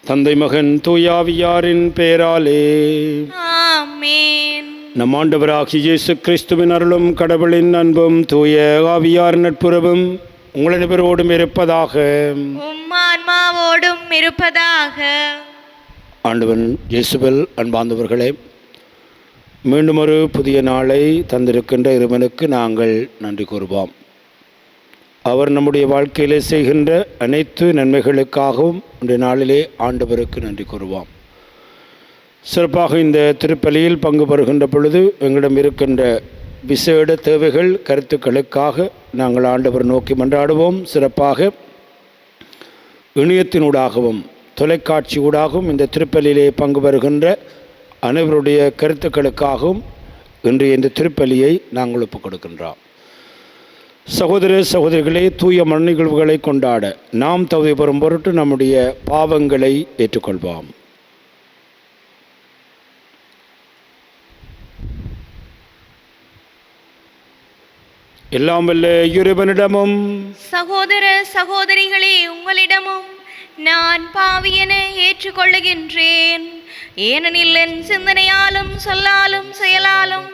தந்தை மகன் தூயாவியாரின் பெயராலே ஆமென். நம் ஆண்டவராகிய இயேசு கிறிஸ்துவின் அருளும் கடவுளின் அன்பும் தூய ஆவியார் நட்புறவும் உங்கள் அனைவரோடும் இருப்பதாக. உம் ஆன்மாவோடும் இருப்பதாக. ஆண்டவன் இயேசுவில் அன்பார்ந்தவர்களே, மீண்டும் ஒரு புதிய நாளை தந்திருக்கின்ற இறைவனுக்கு நாங்கள் நன்றி கூறுவோம். அவர் நம்முடைய வாழ்க்கையிலே செய்கின்ற அனைத்து நன்மைகளுக்காகவும் இன்றைய நாளிலே ஆண்டவருக்கு நன்றி கூறுவோம். சிறப்பாக இந்த திருப்பலியில் பங்கு பெறுகின்ற பொழுது எங்களிடம் இருக்கின்ற விசேட தேவைகள் கருத்துக்களுக்காக நாங்கள் ஆண்டவர் நோக்கி மன்றாடுவோம். சிறப்பாக இணையத்தினூடாகவும் தொலைக்காட்சியூடாகவும் இந்த திருப்பலியிலே பங்கு பெறுகின்ற அனைவருடைய கருத்துக்களுக்காகவும் இன்றைய இந்த திருப்பலியை நாங்கள் ஒப்புக் கொடுக்கின்றோம். சகோதர சகோதரிகளே, தூய மன்னிகழ்வுகளை கொண்டாட நாம் தகுதி பெறும் பொருட்டு நம்முடைய பாவங்களை ஏற்றுக்கொள்வோம். எல்லாம் வல்ல இறைவனிடமும் சகோதர சகோதரிகளே, உங்களிடமும் நான் பாவியென ஏற்றுக்கொள்ளுகின்றேன். ஏனெனில் என் சிந்தனையாலும் சொல்லாலும் செயலாலும்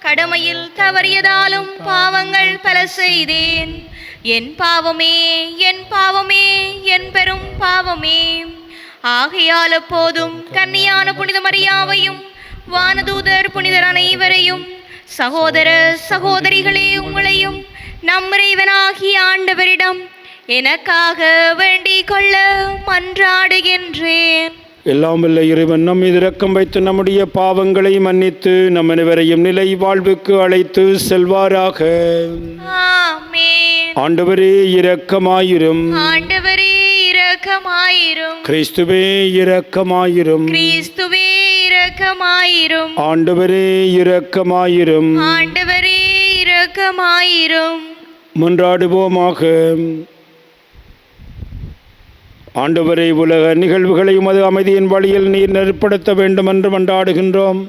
கடமையில் தவறியதாலும் பாவங்கள் பல செய்தேன். என் பாவமே, என் பாவமே, என் பெரும் பாவமே. ஆகையால் எப்போதும் கன்னியான புனித மரியாவையும் வானதூதர் புனிதர் அனைவரையும், சகோதர சகோதரிகளே உங்களையும் நம் இறைவனாகிய ஆண்டவரிடம் எனக்காக வேண்டிக் கொள்ள மன்றாடுகின்றேன். எல்லாம் வல்ல இறைவன் நம் மீது இரக்கம் வைத்து நம்முடைய பாவங்களை மன்னித்து நம் அனைவரையும் நிலை வாழ்வுக்கு அழைத்து செல்வாராக. ஆமென். ஆண்டவரே இரக்கமாயிரும். ஆண்டவரே இரக்கமாயிரும். கிறிஸ்துவே இரக்கமாயிரும். கிறிஸ்துவே இரக்கமாயிரும். ஆண்டவரே இரக்கமாயிரும். ஆண்டவரே இரக்கமாயிரும். மன்றாடுவோமாக. ஆண்டவரை உலக நிகழ்வுகளை உமது அமைதியின் வழியில் நீர் நெருப்படுத்த வேண்டும் என்று மன்றாடுகின்றோம்.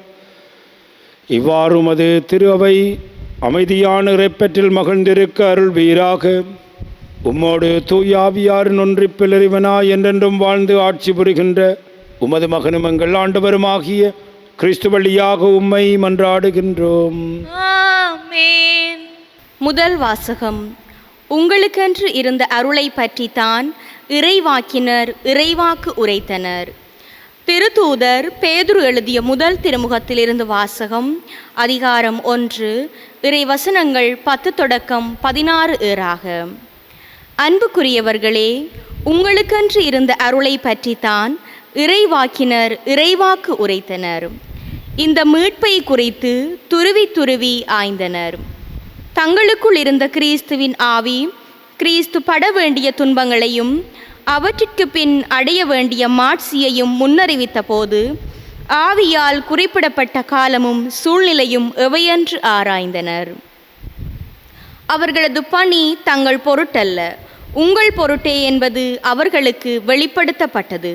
இவ்வாறு உமது திரு அவை அமைதியான இறைப்பற்றில் மகிழ்ந்திருக்க அருள்வீராக. உம்மோடு தூயாவியாரின் ஒன்றிப்பில் இறைவனாய் என்றென்றும் வாழ்ந்து ஆட்சி புரிகின்ற உமது மகனும் எங்கள் ஆண்டவருமாகிய கிறிஸ்து வழியாக உம்மை மன்றாடுகின்றோம். ஆமென். முதல் வாசகம். உங்களுக்கென்று இருந்த அருளை பற்றித்தான் இறைவாக்கினர் இறைவாக்கு உரைத்தனர். திருத்தூதர் பேதுரு எழுதிய முதல் திருமுகத்திலிருந்து வாசகம். அதிகாரம் 1, இறைவசனங்கள் 10 தொடக்கம் 16 ஏறாக. அன்புக்குரியவர்களே, உங்களுக்கென்று இருந்த அருளை பற்றித்தான் இறைவாக்கினர் இறைவாக்கு உரைத்தனர். இந்த மீட்பை குறித்து துருவி துருவி ஆய்ந்தனர். தங்களுக்குள் இருந்த கிறிஸ்துவின் ஆவி கிறிஸ்து பட வேண்டிய துன்பங்களையும் அவற்றிற்கு பின் அடைய வேண்டிய மாட்சியையும் முன்னறிவித்த போது ஆவியால் குறிப்பிடப்பட்ட காலமும் சூழ்நிலையும் எவையென்று ஆராய்ந்தனர். அவர்களது பணி தங்கள் பொருட்டல்ல, உங்கள் பொருட்டே என்பது அவர்களுக்கு வெளிப்படுத்தப்பட்டது.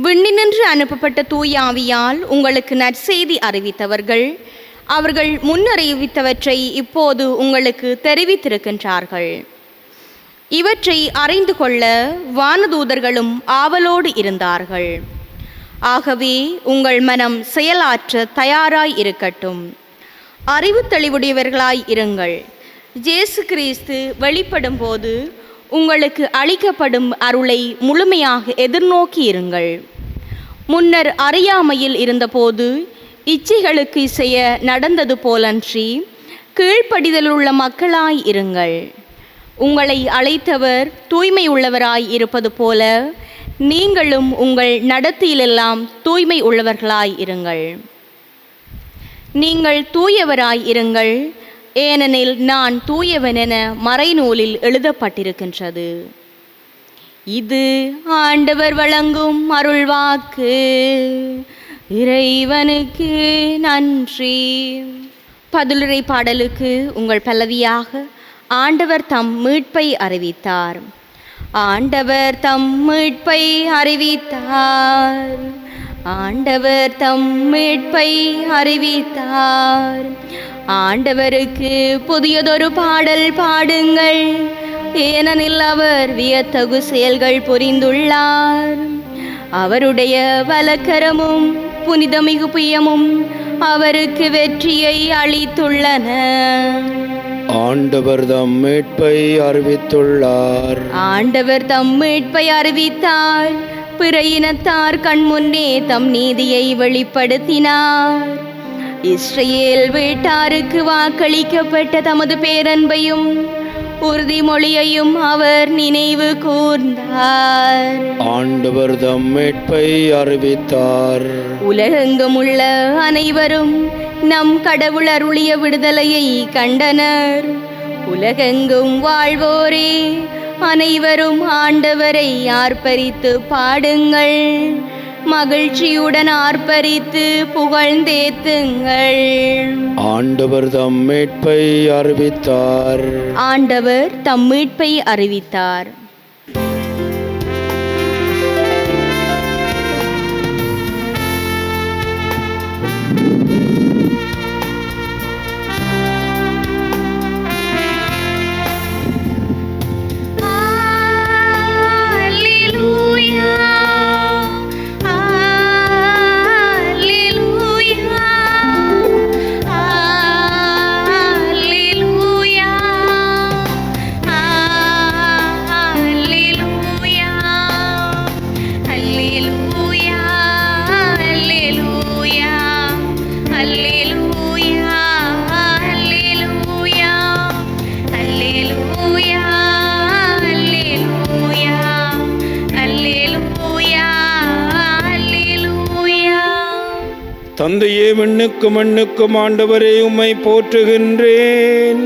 விண்ணினின்று அனுப்பப்பட்ட தூய ஆவியால் உங்களுக்கு நற்செய்தி அறிவித்தவர்கள் அவர்கள் முன்னறிவித்தவற்றை இப்போது உங்களுக்கு தெரிவித்திருக்கின்றார்கள். இவற்றை அறிந்து கொள்ள வானதூதர்களும் ஆவலோடு இருந்தார்கள். ஆகவே உங்கள் மனம் செயலாற்ற தயாராய் இருக்கட்டும். அறிவு தெளிவுடையவர்களாய் இருங்கள். இயேசு கிறிஸ்து வெளிப்படும் போது உங்களுக்கு அளிக்கப்படும் அருளை முழுமையாக எதிர்நோக்கி இருங்கள். முன்னர் அறியாமையில் இருந்தபோது இச்சைகளுக்கு இசைய நடந்தது போலன்றி கீழ்ப்படிதலுள்ள மக்களாய் இருங்கள். உங்களை அழைத்தவர் தூய்மை உள்ளவராய் இருப்பது போல நீங்களும் உங்கள் நடத்தையிலெல்லாம் தூய்மை உள்ளவர்களாய் இருங்கள். நீங்கள் தூயவராய் இருங்கள், ஏனெனில் நான் தூயவன் என மறைநூலில் எழுதப்பட்டிருக்கின்றது. இது ஆண்டவர் வழங்கும் அருள்வாக்கு. இறைவனுக்கு நன்றி. பதிலுரை பாடலுக்கு உங்கள் பல்லவியாக ஆண்டவர் தம் மீட்பை அறிவித்தார். ஆண்டவர் தம் மீட்பை அறிவித்தார். ஆண்டவர் தம் மீட்பை அறிவித்தார். ஆண்டவருக்கு புதியதொரு பாடல் பாடுங்கள், ஏனெனில் அவர் வியத்தகு செயல்கள் புரிந்துள்ளார். அவருடைய வலக்கரமும் புனிதமிகு புயமும் அவருக்கு வெற்றியை அளித்துள்ளன. ஆண்டவர் தம் மீட்பை அறிவித்துள்ளார். ஆண்டவர் தம் மீட்பை அறிவித்தார். பிற இனத்தார் கண்முன்னே தம் நீதியை வெளிப்படுத்தினார். இஸ்ரவேல் வீட்டாருக்கு வாக்களிக்கப்பட்ட தமது பேரன்பையும் உறுதிமொழியையும் அவர் நினைவு கூர்ந்தார். ஆண்டவர் தம் மீட்பை அறிவித்தார். உலகெங்கும் உள்ள அனைவரும் நம் கடவுள் அருளிய விடுதலையை கண்டனர். உலகெங்கும் வாழ்வோரே அனைவரும் ஆண்டவரை ஆர்ப்பரித்து பாடுங்கள். மகிழ்ச்சியுடன் ஆர்ப்பரித்து புகழ்ந்தேத்துங்கள். ஆண்டவர் தம் மீட்பை அறிவித்தார். ஆண்டவர் தம் மீட்பை அறிவித்தார். தந்தையே, விண்ணுக்கும் மண்ணுக்கும் ஆண்டவரே உம்மை போற்றுகின்றேன்.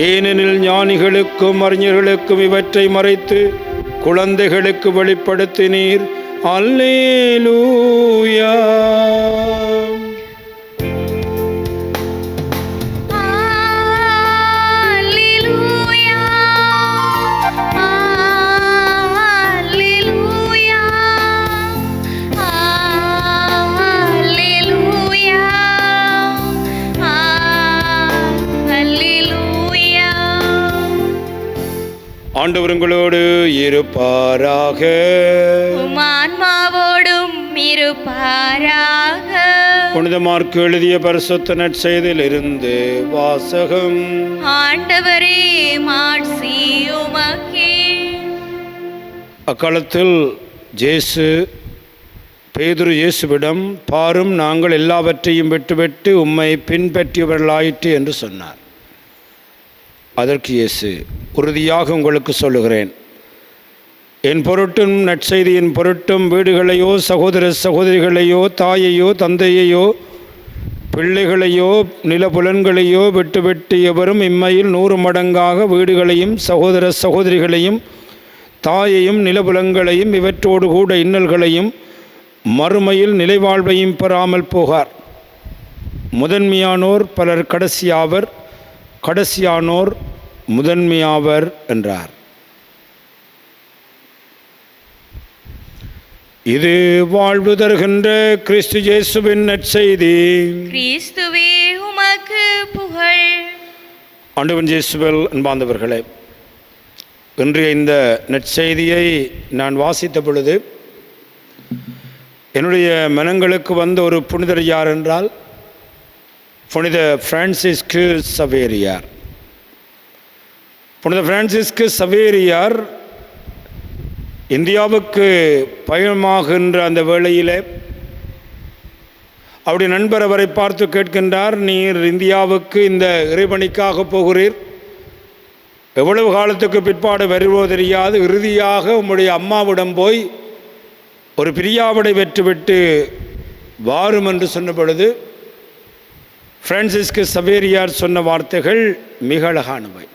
ஏனெனில் ஞானிகளுக்கும் அறிஞர்களுக்கும் இவற்றை மறைத்து குழந்தைகளுக்கு வெளிப்படுத்தினீர். அல்லேலூயா. ஆண்டவர் உங்களோடு இருப்பாராக. உம் ஆன்மாவோடும் இருப்பாராக. புனித மார்க்கு எழுதிய பரிசுத்த நற்செய்தியிலிருந்து வாசகம். ஆண்டவரே, மாட்சி உமக்கே. அக்காலத்தில் பேதுரு இயேசுவிடம், பாரும், நாங்கள் எல்லாவற்றையும் விட்டுவிட்டு உம்மை பின்பற்றியவர்களாயிற்று என்று சொன்னார். அதற்கு இயேசு, உறுதியாக உங்களுக்கு சொல்லுகிறேன், என் பொருட்டும் நற்செய்தியின் பொருட்டும் வீடுகளையோ சகோதர சகோதரிகளையோ தாயையோ தந்தையையோ பிள்ளைகளையோ நிலபுலன்களையோ விட்டுவிட்டு எவரும் இம்மையில் 100 மடங்காக வீடுகளையும் சகோதர சகோதரிகளையும் தாயையும் நிலபுலன்களையும் இவற்றோடு கூட இன்னல்களையும் மறுமையில் நிலைவாழ்வையும் பெறாமல் போகார். முதன்மையானோர் பலர் கடைசியாவர், கடைசியானோர் முதன்மையாவர் என்றார். இது வாழ்வு தருகின்ற கிறிஸ்து இயேசுவின் நற்செய்தி. கிறிஸ்துவே உமக்கு புகழ். ஆண்டவன் இயேசுவில் அன்பார்ந்தவர்களே, இன்றைய இந்த நற்செய்தியை நான் வாசித்த பொழுது என்னுடைய மனங்களுக்கு வந்த ஒரு புனிதர் யார் என்றால் புனித பிரான்சிஸ்கு சவேரியார். புனித பிரான்சிஸ்கு சவேரியார் இந்தியாவுக்கு பயணமாகின்ற அந்த வேளையிலே அவருடைய நண்பர் அவரை பார்த்து கேட்கின்றார், நீர் இந்தியாவுக்கு இந்த இறைபணிக்காக போகிறீர், எவ்வளவு காலத்துக்கு பிற்பாடு வருவோ தெரியாது, இறுதியாக உம்முடைய அம்மாவிடம் போய் ஒரு பிரியாவிடை பெற்றுவிட்டு வாரும் என்று சொன்ன பொழுது பிரான்சிஸ்கு சவேரியார் சொன்ன வார்த்தைகள் மிக அழகானவை.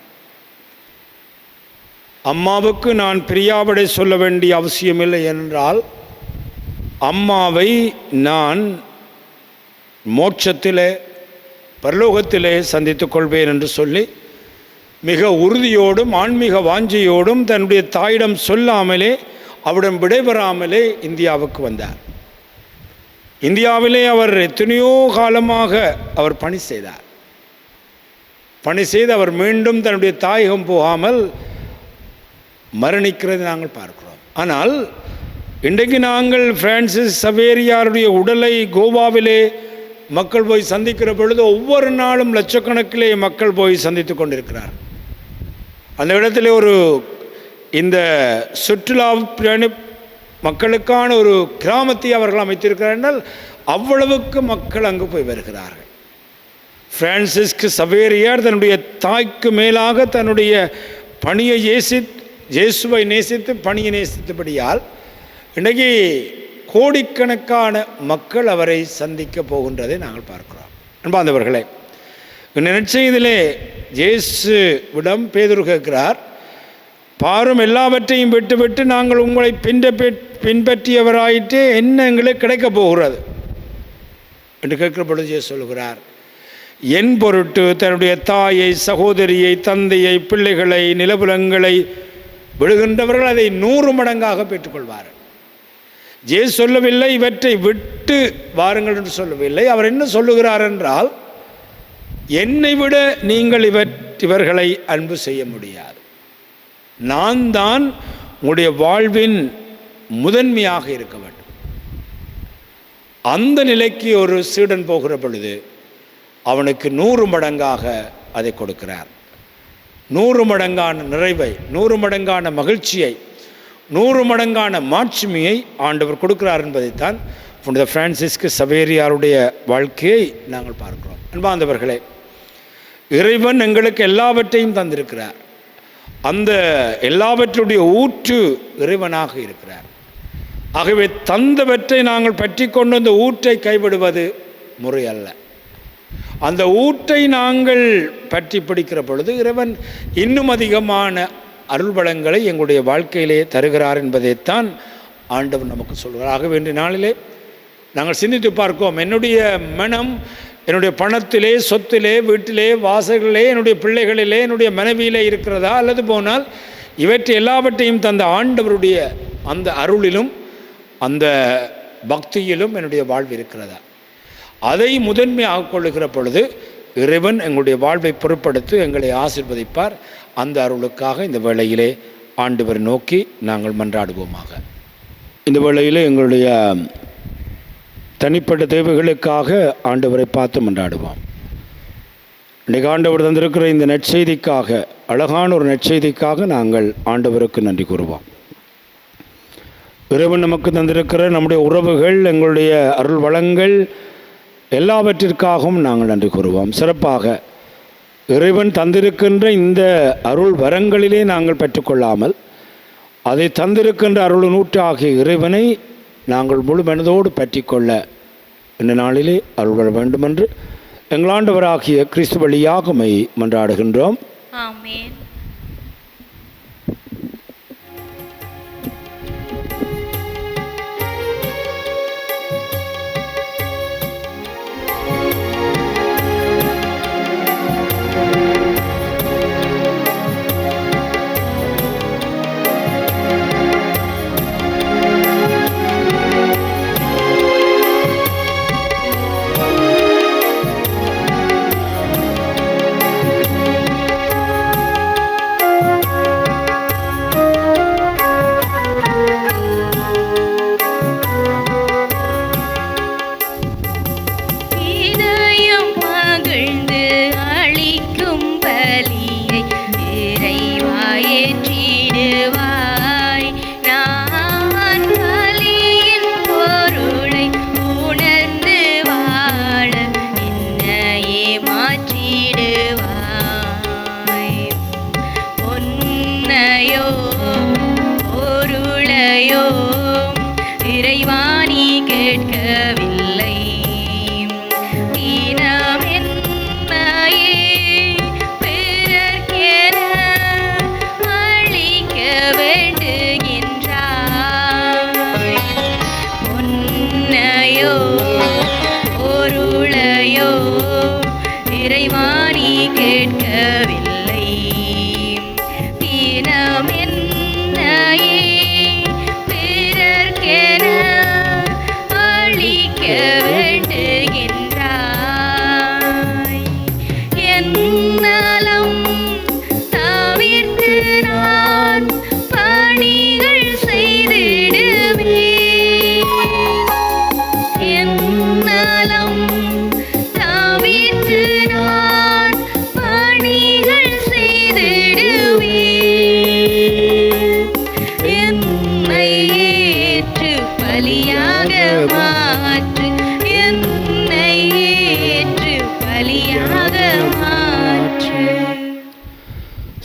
அம்மாவுக்கு நான் பிரியாவிடை சொல்ல வேண்டிய அவசியமில்லை என்றால் அம்மாவை நான் மோட்சத்திலே பரலோகத்திலே சந்தித்துக் கொள்வேன் என்று சொல்லி மிக உறுதியோடும் ஆன்மீக வாஞ்சையோடும் தன்னுடைய தாயிடம் சொல்லாமலே அவரிடம் விடைபெறாமலே இந்தியாவுக்கு வந்தார். இந்தியாவிலே அவர் எத்தனையோ காலமாக அவர் பணி செய்தார். பணி செய்து அவர் மீண்டும் தன்னுடைய தாயகம் போகாமல் மரணிக்கிறதை நாங்கள் பார்க்கிறோம். ஆனால் இன்றைக்கு நாங்கள் பிரான்சிஸ் சவேரியாருடைய உடலை கோவாவிலே மக்கள் போய் சந்திக்கிற பொழுது ஒவ்வொரு நாளும் லட்சக்கணக்கிலே மக்கள் போய் சந்தித்து கொண்டிருக்கிறார். அந்த இடத்துல ஒரு இந்த சுற்றுலா மக்களுக்கான ஒரு கிராமத்தை அவர்கள் அமைத்திருக்கிறார் என்றால் அவ்வளவுக்கு மக்கள் அங்கு போய் வருகிறார்கள். பிரான்சிஸ்கு சவேரியார் தன்னுடைய தாய்க்கு மேலாக தன்னுடைய பணியை இயேசுவை நேசித்து பணியை நேசித்தபடியால் இன்றைக்கு கோடிக்கணக்கான மக்கள் அவரை சந்திக்க போகின்றதை நாங்கள் பார்க்கிறோம். அன்பார்ந்தவர்களே, இந்த நற்செய்தியிலே இயேசுவிடம் பேதுரு கேட்கிறார், பாரும் எல்லாவற்றையும் விட்டுவிட்டு நாங்கள் உங்களை பின்பற்றியவராயிட்டு என்ன எங்களுக்கு கிடைக்கப் போகிறது என்று கேட்கிற பொழுது இயேசு சொல்கிறார், என் பொருட்டு தன்னுடைய தாயை, சகோதரியை, தந்தையை, பிள்ளைகளை, நிலபுலங்களை விடுகின்றவர்கள் அதை 100 மடங்காக பெற்றுக்கொள்வார்கள். இயேசு சொல்லவில்லை இவற்றை விட்டு வாருங்கள் என்று சொல்லவில்லை. அவர் என்ன சொல்லுகிறார் என்றால், என்னை விட நீங்கள் இவர்களை அன்பு செய்ய முடியாது. நான் தான் உங்களுடைய வாழ்வின் முதன்மையாக இருக்க வேண்டும். அந்த நிலைக்கு ஒரு சீடன் போகிற பொழுது அவனுக்கு 100 மடங்காக அதை கொடுக்கிறார். 100 மடங்கான நிறைவை, 100 மடங்கான மகிழ்ச்சியை, 100 மடங்கான மாட்சிமையை ஆண்டவர் கொடுக்கிறார் என்பதைத்தான் புனித பிரான்சிஸ்கு சவேரியாருடைய வாழ்க்கையை நாங்கள் பார்க்கிறோம். அன்பார்ந்தவர்களே, இறைவன் எங்களுக்கு எல்லாவற்றையும் தந்திருக்கிறார். அந்த எல்லாவற்றுடைய ஊற்று இறைவனாக இருக்கிறார். ஆகவே தந்தவற்றை நாங்கள் பற்றி கொண்டு அந்த ஊற்றை கைவிடுவது முறையல்ல. அந்த ஊற்றை நாங்கள் பற்றி பிடிக்கிற பொழுது இறைவன் இன்னும் அதிகமான அருள் வளங்களை எங்களுடைய வாழ்க்கையிலே தருகிறார் என்பதைத்தான் ஆண்டவர் நமக்கு சொல்கிறார். ஆகவே இன்றைய நாளிலே நாங்கள் சிந்தித்து பார்க்கிறோம், என்னுடைய மனம் என்னுடைய பணத்திலே, சொத்திலே, வீட்டிலே, வாசல்களே, என்னுடைய பிள்ளைகளிலே, என்னுடைய மனைவியிலே இருக்கிறதா, அல்லது போனால் இவற்றை எல்லாவற்றையும் தந்த ஆண்டவருடைய அந்த அருளிலும் அந்த பக்தியிலும் என்னுடைய வாழ்வு இருக்கிறதா? அதை முதன்மையாக கொள்ளுகிற பொழுது இறைவன் எங்களுடைய வாழ்வை பொருட்படுத்தி எங்களை ஆசீர்வதிப்பார். அந்த அருளுக்காக இந்த வேளையிலே ஆண்டவர் நோக்கி நாங்கள் மன்றாடுவோமாக. இந்த வேளையிலே எங்களுடைய தனிப்பட்ட தேவைகளுக்காக ஆண்டவரை பார்த்து மன்றாடுவோம். இன்றைக்கு ஆண்டவர் தந்திருக்கிற இந்த நற்செய்திக்காக, அழகான ஒரு நற்செய்திக்காக நாங்கள் ஆண்டவருக்கு நன்றி கூறுவோம். இறைவன் நமக்கு தந்திருக்கிற நம்முடைய உறவுகள், எங்களுடைய அருள் வளங்கள் எல்லாவற்றிற்காகவும் நாங்கள் நன்றி கூறுவோம். சிறப்பாக இறைவன் தந்திருக்கின்ற இந்த அருள் வரங்களிலே நாங்கள் பெற்றுக்கொள்ளாமல் அதை தந்திருக்கின்ற அருள் நூற்றாகிய இறைவனை நாங்கள் முழு மனதோடு பற்றி கொள்ள இந்த நாளிலே அருள் வேண்டுமென்று எங்களாண்டவராகிய கிறிஸ்து வழியாக மை மன்றாடுகின்றோம். ஆமென். நான் பணிகள் செய்திடுவே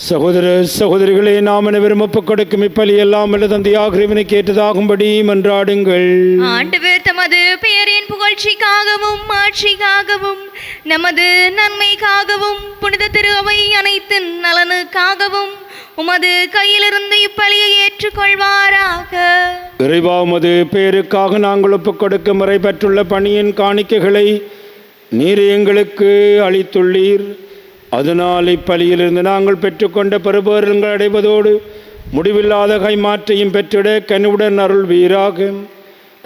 சகோதர சகோதரிகளே, நாம் அனைவரும் ஒப்புக் கொடுக்கும் இப்பலி எல்லாம் அல்ல தந்தையாக இறைவனுக்கு ஏற்றதாகும்படி மன்றாடுங்கள். ஆண்டவர் தமது பெயரின் புகழ்ச்சிக்காகவும் ஆட்சிக்காகவும் நமது நன்மைக்காகவும் புனித திரு அவை அனைத்தின் நலனுக்காகவும் உமது கையிலிருந்து இப்பலியை ஏற்றுக்கொள்வாராக. இறைவா, உமது பெயருக்காக நாங்கள் ஒப்புக் கொடுக்கும் முறை பெற்றுள்ள பணியின் காணிக்கைகளை நீர் எங்களுக்கு அளித்துள்ளீர். அதனால் இப்பலியிலிருந்து நாங்கள் பெற்றுக்கொண்ட பெறுபேறுகள் அடைவதோடு முடிவில்லாத கைமாற்றையும் பெற்றிட கனிவுடன் அருள்வீராக.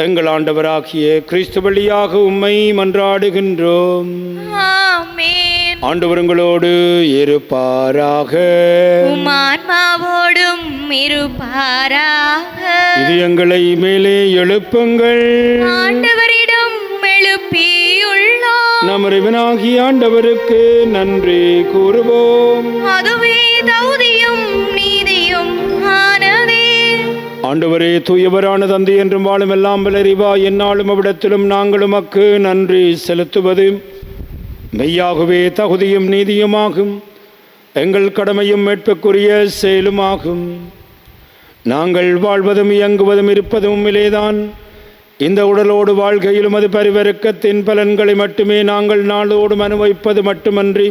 எங்கள் ஆண்டவராகிய கிறிஸ்து வழியாக உம்மை மன்றாடுகின்றோம். ஆமென். ஆண்டவர் உங்களோடு இருப்பாராக. உம் ஆன்மாவோடும் இருப்பாராக. இது எங்களை மேலே எழுப்புங்கள். ஆண்டவரிடம் எழுப்பியுள்ளோம். நம் இறைவனாகிய ஆண்டவருக்கு நன்றி கூறுவோம். அதுவே தகுதியும் நீதியும் ஆனதே. ஆண்டவரே, தூயவரான தந்தை என்றும் வாழும் எல்லாம் வல்லறிவா, எந்நாளும் அவ்விடத்திலும் நாங்கள் உமக்கு நன்றி செலுத்துவது மெய்யாகவே தகுதியும் நீதியுமாகும். எங்கள் கடமையும் மீட்புக்குரிய செயலுமாகும். நாங்கள் வாழ்வதும் இயங்குவதும் இருப்பதும் உம்மிலேதான். இந்த உடலோடு வாழ்க்கையிலும் அது பரிவருக்கத்தின் பலன்களை மட்டுமே நாங்கள் நாளோடும் அனுபவிப்பது மட்டுமன்றி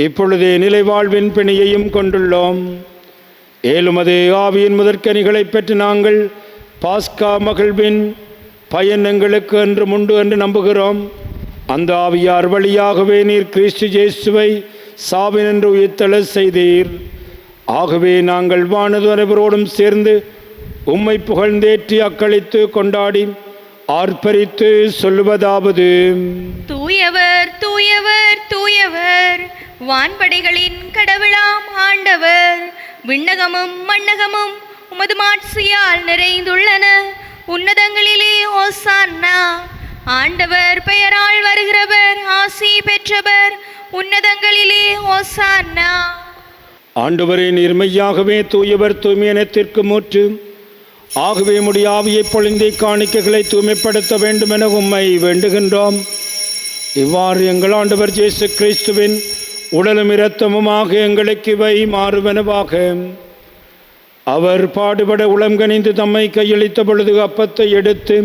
இப்பொழுதே நிலை வாழ்வின் பிணியையும் கொண்டுள்ளோம். ஏலும் அது ஆவியின் முதற்கனிகளை பெற்று நாங்கள் பாஸ்கா மகிழ்வின் பயன் எங்களுக்கு என்றும் உண்டு என்று நம்புகிறோம். அந்த ஆவியார் வழியாகவே நீர் கிறிஸ்து இயேசுவை சாவினின்று உயிர்த்தெழ செய்தீர். ஆகவே நாங்கள் வானது அனைவரோடும் சேர்ந்து உம்மை புகழ்ந்தேற்றி அக்களித்து கொண்டாடி ஆர்ப்பரித்து சொல்லுவதாவது: தூயவர் தூயவர் தூயவர், வான்படைகளின் கடவுளாம் ஆண்டவர். விண்ணகமும் மண்ணகமும் உமது மாட்சியால் நிறைந்துள்ளன. உன்னதங்களிலே ஓசான்னா. ஆண்டவர் பெயரால் வருகிறவர் ஆசி பெற்றவர். உன்னதங்களிலே ஓசான்னா. ஆண்டவரே, நீர்மையாகவே தூயவர், தூய்மையனத்திற்கு மூற்று. ஆகவே உம்முடைய ஆவியை பொழிந்தே காணிக்கைகளை தூய்மைப்படுத்த வேண்டும் என உம்மை வேண்டுகின்றோம். இவ்வாறு எங்கள் ஆண்டவர் இயேசு கிறிஸ்துவின் உடலும் இரத்தமுமாக எங்களுக்கு இவை மாறுவனவாக. அவர் பாடுபட உளங்கனிந்து தம்மை கையளித்த பொழுது அப்பத்தை எடுத்து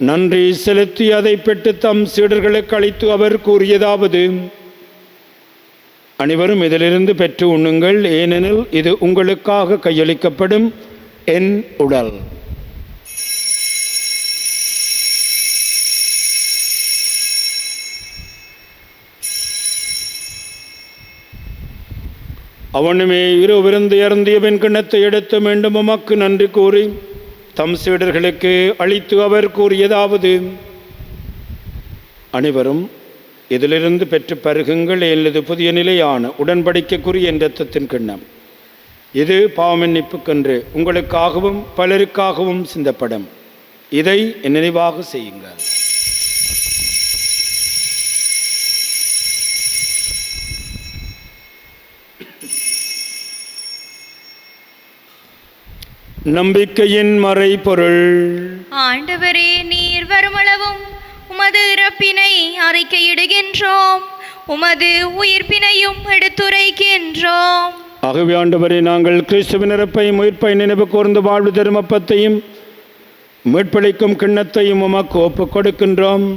நன்றி செலுத்தி அதை பெற்று தம் சீடர்களுக்கு அளித்து அவர் கூறியதாவது: அனைவரும் இதிலிருந்து பெற்று உண்ணுங்கள், ஏனெனில் இது உங்களுக்காக கையளிக்கப்படும் என் உடல். அவனுமே இருவிருந்து அருந்திய பின் கிண்ணத்தை எடுத்து மீண்டும் உமக்கு நன்றி கூறி தம் சீடர்களுக்கு அளித்து அவர் கூறியதாவது: அனைவரும் இதிலிருந்து பெற்று பருகுங்கள், எனது புதிய நிலையான உடன்படிக்கைக்குரிய என் இரத்தத்தின் கிண்ணம். இது பாவமன்னிப்புக்கென்று உங்களுக்காகவும் பலருக்காகவும் சிந்தப்படும். இதை என் நினைவாக செய்யுங்கள். நம்பிக்கையின் மறைபொருள். ஆண்டவரே, நீர் வருமளவும் உமது இறப்பினை அறிக்கையிடுகின்றோம், உமது உயிர்ப்பினையும் எடுத்துரைக்கின்றோம். ஆகவே ஆண்டவரே, நாங்கள் கிறிஸ்துவின் இறப்பையும் உயிர்ப்பை நினைவு கூர்ந்து வாழ்வு தரும் அப்பத்தையும் மீட்பளிக்கும் கிண்ணத்தையும் உமக்கு ஒப்புக் கொடுக்கின்றோம்.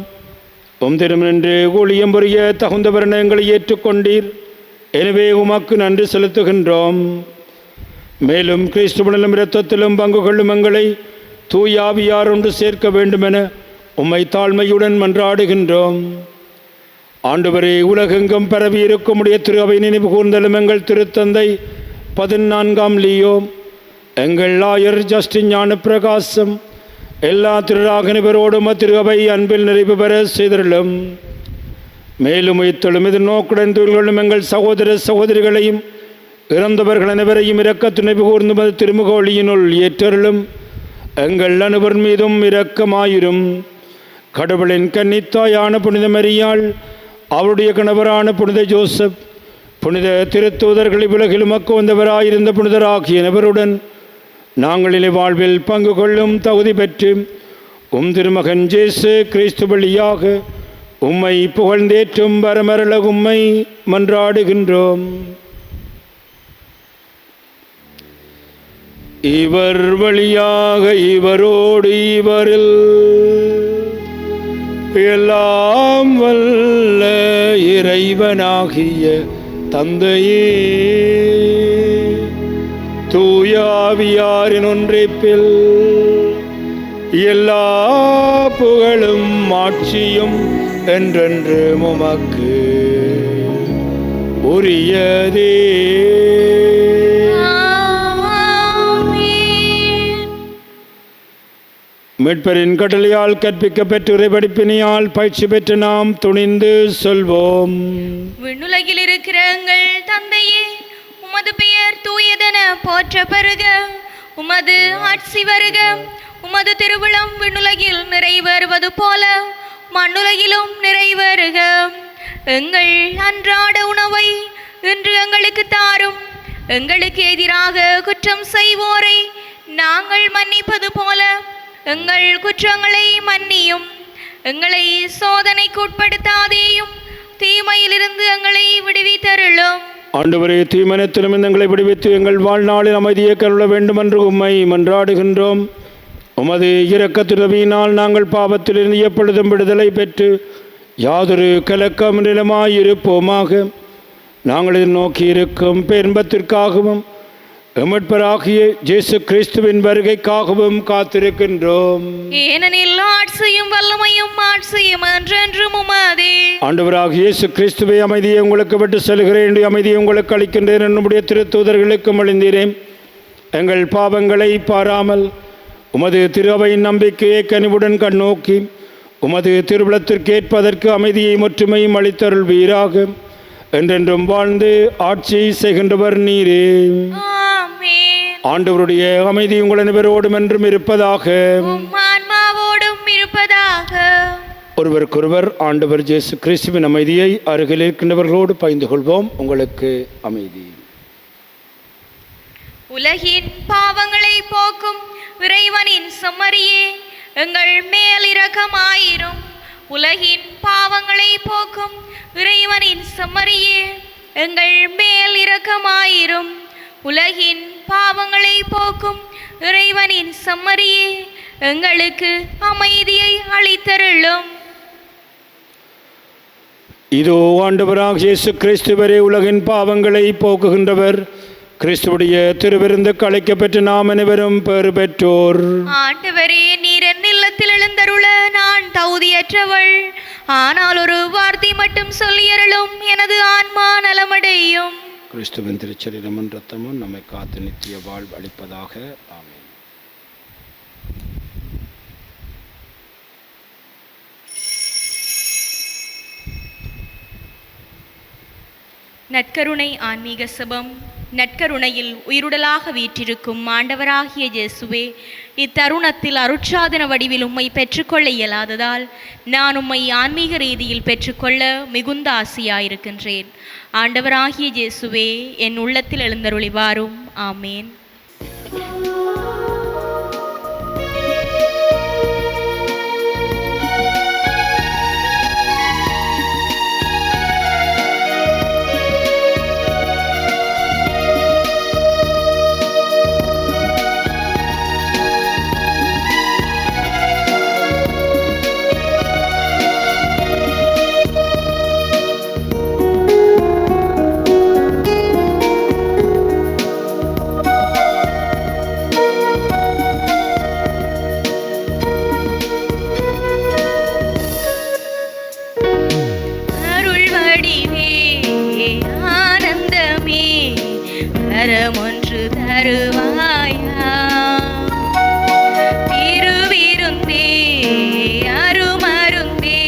உம் திருமணன்று ஊழியம் புரிய தகுந்தவர் எங்களை ஏற்றுக்கொண்டீர். எனவே உமக்கு நன்றி செலுத்துகின்றோம். மேலும் கிறிஸ்துவனிலும் இரத்தத்திலும் பங்கு கொள்ளும் எங்களை தூயாவியார் ஒன்று சேர்க்க வேண்டுமென உம்மை தாழ்மையுடன் மன்றாடுகின்றோம். ஆண்டவரே, உலகெங்கும் பரவி இருக்கும் உடைய திரு அவை நினைவு கூர்ந்தலும் எங்கள் திருத்தந்தை 14ஆம் லியோ, எங்கள் ஆயர் ஜஸ்டின் ஞான பிரகாசம், எல்லா திருராகனிவரோடும் திரு அவை அன்பில் நிறைவு பெற செய்தருளும். மேலும் உயிர்த்தெழும் இது நோக்குடன் தொழில்களும் எங்கள் சகோதர சகோதரிகளையும் இறந்தவர்கள் அனைவரையும் இரக்க துணைவு கூர்ந்து திருமுகோழியினுள் ஏற்றருளும். எங்கள் அனைவர் மீதும் இரக்கமாயிரும். கடவுளின் கன்னித்தாயான புனித மரியாள், அவருடைய கணவரான புனித ஜோசப், புனித திருத்தூதர்களை உலகில் உமக்கு வந்தவராயிருந்த புனிதராகிய நபருடன் நாங்கள் இனி வாழ்வில் பங்கு கொள்ளும் தகுதி பெற்று உம் திருமகன் இயேசு கிறிஸ்து வழியாக உம்மை புகழ்ந்தேற்றும் வரமரள உம்மை மன்றாடுகின்றோம். இவர் வழியாக இவரோடு இவரில் எல்லாம் வல்ல இறைவனாகிய தந்தையே, தூயாவியாரின் ஒன்றிப்பில் எல்லா புகழும் ஆட்சியும் என்றென்று உமக்கு உரியதே. மீட்பரின் கட்டளையால் கற்பிக்க பெற்று இறைபடிப்பினியால் பயிற்சி பெற்று நாம் துணிந்து சொல்வோம். விண்ணுலகில் இருக்கிற எங்கள் தந்தையே, உமது பெயர் தூயதென போற்ற பெறுக. உமது ஆட்சி வருக. உமது திருவிழம் விண்ணுலகில் நிறைவேறுவது போல மண்ணுலகிலும் நிறைவேறுக. எங்கள் அன்றாட உணவை இன்று எங்களுக்கு தாரும். எங்களுக்கு எதிராக குற்றம் செய்வோரை நாங்கள் மன்னிப்பது போல எங்கள் குற்றங்களை மன்னியும். எங்களை சோதனைக்கு உட்படுத்தாதேயும், தீமையிலிருந்து எங்களை விடுவித்தருளும். ஆண்டவரே, தீமனத்திலும் எங்களை விடுவித்து எங்கள் வாழ்நாளில் அமைதியை கருள வேண்டும் என்று உம்மை மன்றாடுகின்றோம். உமது இரக்கத்துதவியினால் நாங்கள் பாவத்திலிருந்து எப்பொழுதும் விடுதலை பெற்று யாதொரு கலக்கம் நிலமாயிருப்போமாக. நாங்கள் நோக்கி இருக்கும் பேரின்பத்திற்காகவும் எமட்பராகிய இயேசு கிறிஸ்துவின் வருகைக்காகவும் காத்திருக்கின்றோம். ஏனெனில் ஆட்சியும் வல்லமையும் ஆட்சியும் என்றென்றும் உமதே. ஆண்டவராகிய இயேசு கிறிஸ்துவை, அமைதியை உங்களுக்கு விட்டு செல்கிறேன், அமைதியை உங்களுக்கு அளிக்கின்றேன் என்னுடைய திருத்தூதர்களுக்கு மொழிந்தீரேன். எங்கள் பாவங்களை பாராமல் உமது திருவையின் நம்பிக்கையை கனிவுடன் கண்ணோக்கி உமது திருவிழத்திற்கு ஏற்பதற்கு அமைதியை ஒற்றுமையும் அளித்தருள்வீராக. என்றென்றும் வாழ்ந்து ஆட்சி செய்கின்றவர் நீரே. ஆண்டவருடைய அமைதி உங்கள் அனைவரோடும் என்றும் இருப்பதாக. ஒருவருக்கொருவர் ஆண்டவர் இயேசு கிறிஸ்துவின் அமைதியை அருகில் இருக்கின்றவர்களோடு பகிர்ந்து கொள்வோம். உங்களுக்கு அமைதி. உலகின் பாவங்களை போக்கும் இறைவனின் செம்மறியே, எங்கள் மேல் இரக்கமாயிரும். உலகின் பாவங்களை போக்கும் இறைவனின் செம்மறியே, எங்கள் மேல் இரக்கமாயிரும். உலகின் பாவங்களை போக்கும் இறைவனின் செம்மறியே, எங்களுக்கு அமைதியை அளித்தருளும். இதோ ஆண்டவராகிய இயேசு கிறிஸ்துவரே, உலகின் பாவங்களை போக்குகின்றவர். கிறிஸ்துவுடைய திருவிருந்துக்கு அழைக்கப்பெற்று நாம் அனைவரும் பெறு பெற்றோர். ஆண்டவரே, நீர் என் இல்லத்தில் எழுந்தருள நான் தகுதியற்றவள். ஆனால் ஒரு வார்த்தை மட்டும் சொல்லியருளும், எனது ஆன்மா நலமடையும். கிறிஸ்துவின் திருச்சரீரமும் இரத்தமும் நம்மை காத்து நித்திய வாழ்வு அளிப்பதாக. ஆமென். நற்கருணை ஆன்மீக சபம். நற்கருணையில் உயிருடலாக வீற்றிருக்கும் ஆண்டவராகிய இயேசுவே, இத்தருணத்தில் அருட்சாதன வடிவில் உம்மை பெற்றுக்கொள்ள இயலாததால் நான் உம்மை ஆன்மீக ரீதியில் பெற்றுக்கொள்ள மிகுந்த ஆசையாயிருக்கின்றேன். ஆண்டவராகிய இயேசுவே, என் உள்ளத்தில் எழுந்தருளி வாரும். ஆமேன். வரமொன்று தருவாயா? திருவிருந்தே அருமருந்தே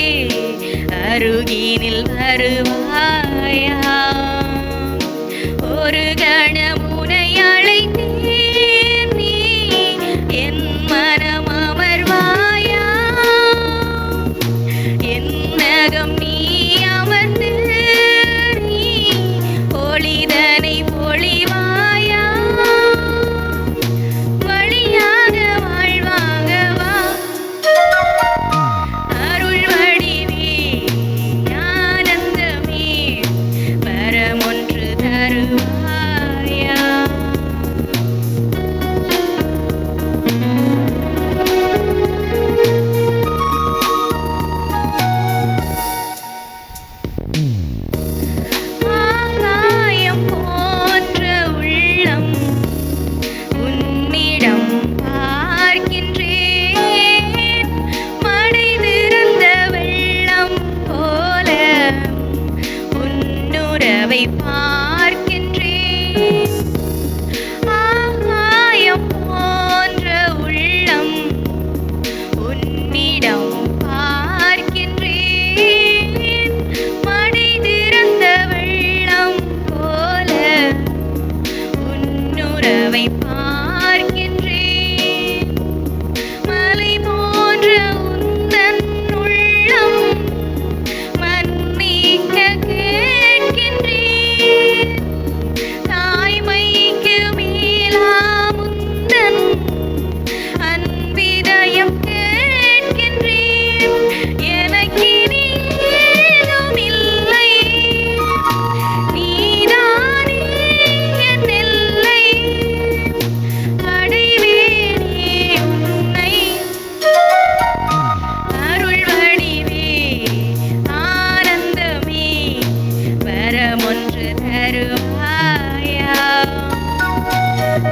அருகினில் வருவாயா? ஒரு கணமுனை அழைத்தேன், நீ என் மனம் அமர்வாயா? என் நகம் நீ அமர்ந்து நீ பொழிதனை பொழிவாயா? வழியாக வாழ்வாக வா, அருள் வடிவே ஆனந்தமே வரமொன்று தருவாயா?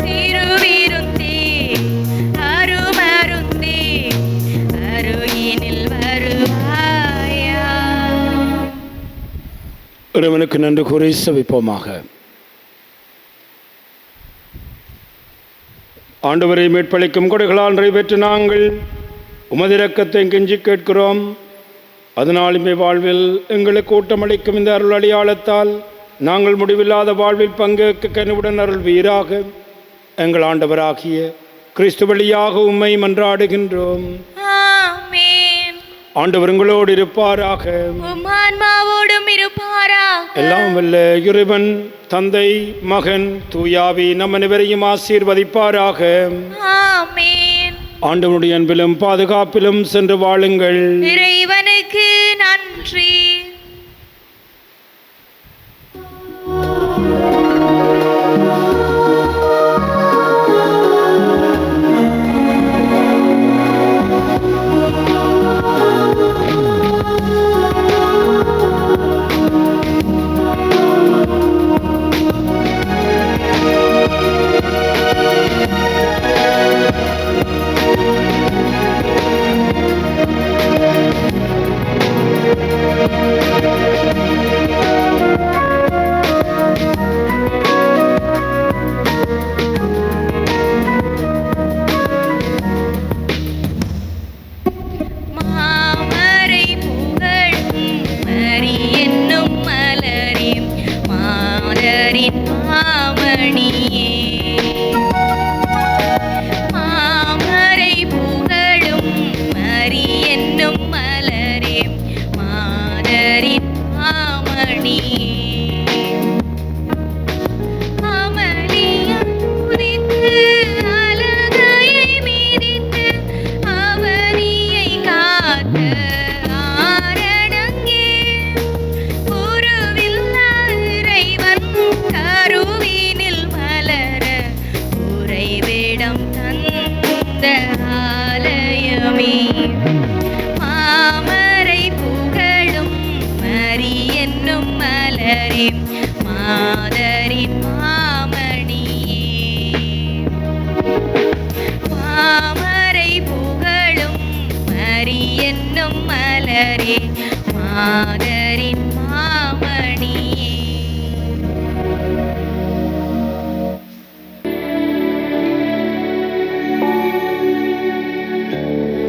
திருவிருந்தே அருமருந்தே அருகினில் வருவாயா. இறைவனுக்கு நன்றி கூறி செபிப்போமாக. ஆண்டவரை மீட்பளிக்கும் கொடைகளால் நிறைவேற்று நாங்கள் உமது இரக்கத்தை கெஞ்சி கேட்கிறோம். அதனால் இம்மை வாழ்வில் எங்களுக்கு ஊட்டமளிக்கும் இந்த அருள் அடையாளத்தால் நாங்கள் முடிவில்லாத வாழ்வில் பங்கேற்க கனிவுடன் அருள்வீராக. எங்கள் ஆண்டவராகிய கிறிஸ்து வழியாக உம்மை மன்றாடுகின்றோம். ஆமென். ஆண்டவர் உங்களோடு இருப்பாராக. உம் ஆன்மாவோடும் இருப்பாராக. எல்லாம் வல்ல இறைவன் தந்தை மகன் தூயாவி நம் அனைவரையும் ஆசீர்வதிப்பாராக. ஆமென். ஆண்டவனுடைய அன்பிலும் பாதுகாப்பிலும் சென்று வாழுங்கள். இறைவனுக்கு நன்றி. மாமரை புகழும் மரி என்னும் மலரே மாதரின் மாமணியே. மாமரை புகழும் மரி என்னும் மலரே மாதரின் மாமணியே. அமளியாய் உதித்து அலகையை மிதித்து அவனியை காத்த ஆரணங்கே. உருவில்லா இறைவன் கருவினில் மலர உறைவிடம் தந்த ஆலயமே. மாமரை புகழும் மரி என்னும் மலரே மாதரின் மாமணியே. மாமரை புகழும் மரி என்னும் மலரே மாதரின் மாமணியே.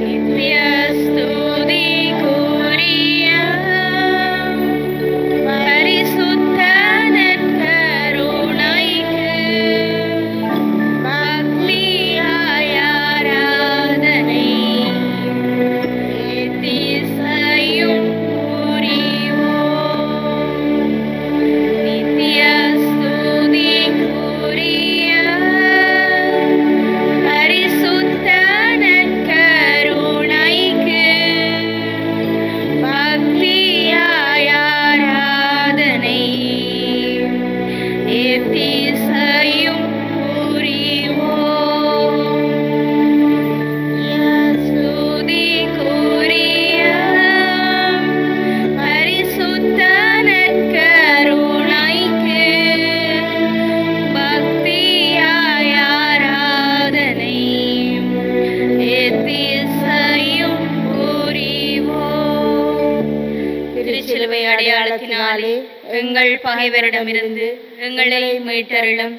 நித்ய ஸ்துதிக்குரிய பரிசுத்த நற்கருணைக்கு பக்தியாய் ஆராதனை எத்திசையும் புரிவோம். நித்ய ஸ்துதிக்குரிய பரிசுத்த நற்கருணைக்கு பக்தியாய் ஆராதனை எத்திசையும் புரிவோம். ஸ்துதிக்குரிய பரிசுத்த நற்கருணைக்கு பக்தியாய் ஆராதனை எத்திசையும் புரிவோம். திருச்சிலுவை அடையாளத்தினாலே எங்கள் பகைவரிடமிருந்து எங்களை மீட்டருளும்.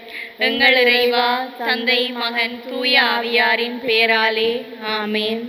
எங்கள் இறைவா, தந்தை மகன் தூய ஆவியாரின் பேராலே ஆமென்.